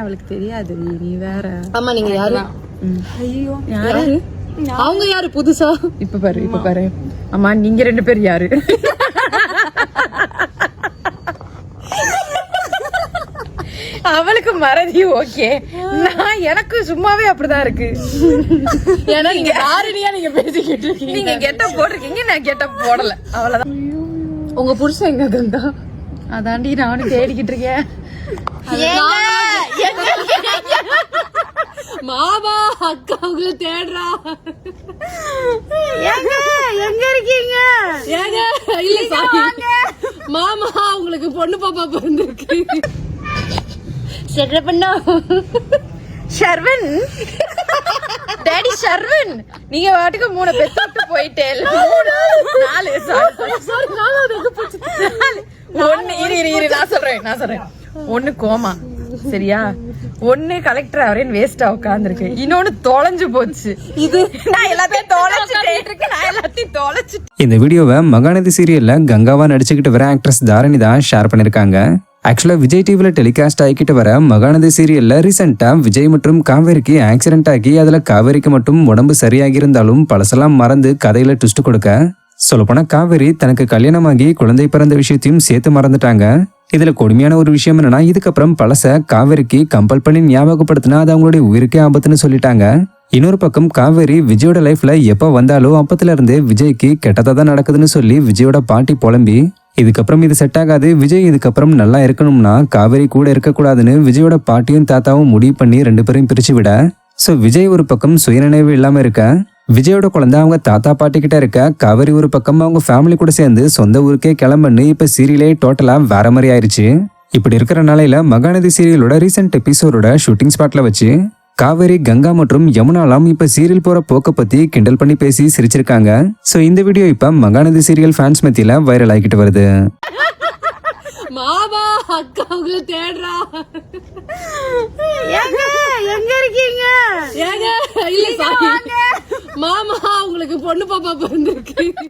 அவளுக்கு தெரியாது. நீ வேற. ஆமா நீங்க யாரு? ஐயோ யாரு? அவங்க யாரு புதுசா? இப்ப பாரு. அம்மா நீங்க 2 பேர் யாரு? அவளுக்கு மறதி ஓகே. நான் எனக்கு சும்மாவே அப்படிதான் இருக்கு. ஏன்னா நீங்க யாருனியா நீங்க பேசிக்கிட்டு இருக்கீங்க. நீங்க கெட்டப் போட்டிருக்கீங்க, நான் கெட்டப் போடல. அவ்வளவுதான். உங்க புருஷன் எங்க கங்கா? அதாண்டி நானும் தேடிக்கிட்டு இருக்கேன். மாமா அக்கா உங்களை தேடுறா. எங்க இருக்கீங்க? ஏங்க இல்ல சாரி மாமா உங்களுக்கு பொண்ணு பாப்பா பிறந்திருக்கு. ஷர்வன் டாடி ஷர்வன், நீங்க வாட்டுக்கு 3 பெத்து போயிட்டே. 4 சாரி நாலாவது எங்க போச்சு? 1 இரு நான் சொல்றேன். 1 கோமா சரியா, 1 கலெக்டர் அவரேன் வேஸ்டா உட்கார்ந்துருக்கு, இன்னொன்னு தொலைஞ்சு போச்சு. இது நான் எல்லாத்தையும் தொலைச்சிட்டேன். இந்த வீடியோவை மகாநதி சீரியல்ல கங்காவா நடிச்சுக்கிட்டு வர ஆக்ட்ரஸ் தாரணி தான் ஷேர் பண்ணிருக்காங்க. ஆக்சுவலா விஜய் டிவில டெலிகாஸ்ட் ஆகிக்கிட்டு வர மகாநதி சீரியல்ல ரீசெண்டா விஜய் மற்றும் காவேரிக்கு ஆக்சிடென்ட் ஆகி அதுல காவேரிக்கு மட்டும் உடம்பு சரியாகி இருந்தாலும் பழசெல்லாம் மறந்து கதையில ட்விஸ்ட் கொடுக்க, சொல்லப்போனா காவேரி தனக்கு கல்யாணமாகி குழந்தை பிறந்த விஷயத்தையும் சேர்த்து மறந்துட்டாங்க. இதுல கொடுமையான ஒரு விஷயம் என்னன்னா, இதுக்கப்புறம் பழச காவேரிக்கு கம்பல் பண்ணி ஞாபகப்படுத்தினா அது அவங்களுடைய உயிருக்கே ஆபத்துன்னு சொல்லிட்டாங்க. இன்னொரு பக்கம் காவேரி விஜயோட லைஃப்ல எப்ப வந்தாலும் அப்பத்துல இருந்து விஜய்க்கு கெட்டதா தான் நடக்குதுன்னு சொல்லி விஜயோட பாட்டி புலம்பி, இதுக்கப்புறம் இது செட் ஆகாது, விஜய் இதுக்கப்புறம் நல்லா இருக்கணும்னா காவேரி கூட இருக்கக்கூடாதுன்னு விஜயோட பாட்டியும் தாத்தாவும் முடிவு பண்ணி 2 பேரையும் பிரிச்சு விட, சோ விஜய் ஒரு பக்கம் சுயநினைவு இல்லாம இருக்க, விஜயோட குழந்தை அவங்க தாத்தா பாட்டி கிட்ட இருக்க, காவேரி ஒரு பக்கம் அவங்க ஃபேமிலி கூட சேர்ந்து சொந்த ஊருக்கே கிளம்புன்னு இப்ப சீரியலே டோட்டலா வேற மாதிரி ஆயிருச்சு. இப்படி இருக்கிற நாளையில மகாநதி சீரியலோட ரீசெண்ட் எபிசோடோட ஷூட்டிங் ஸ்பாட்ல வச்சு காவேரி, கங்கா மற்றும் யமுனாலாம் இப்ப சீரியல் போற போக்க பத்தி கிண்டல் பண்ணி பேசி சிரிச்சிருக்காங்க. சோ இந்த வீடியோ இப்ப மகாநதி சீரியல் ஃபேன்ஸ் மத்தியில வைரல் ஆகிட்டு வருது. மாமா அக்கா உங்களை தேடுறா. எங்க இருக்கீங்க? ஏங்க இல்ல சாரி மாமா உங்களுக்கு பொண்ணு பாப்பா பிறந்திருக்கு.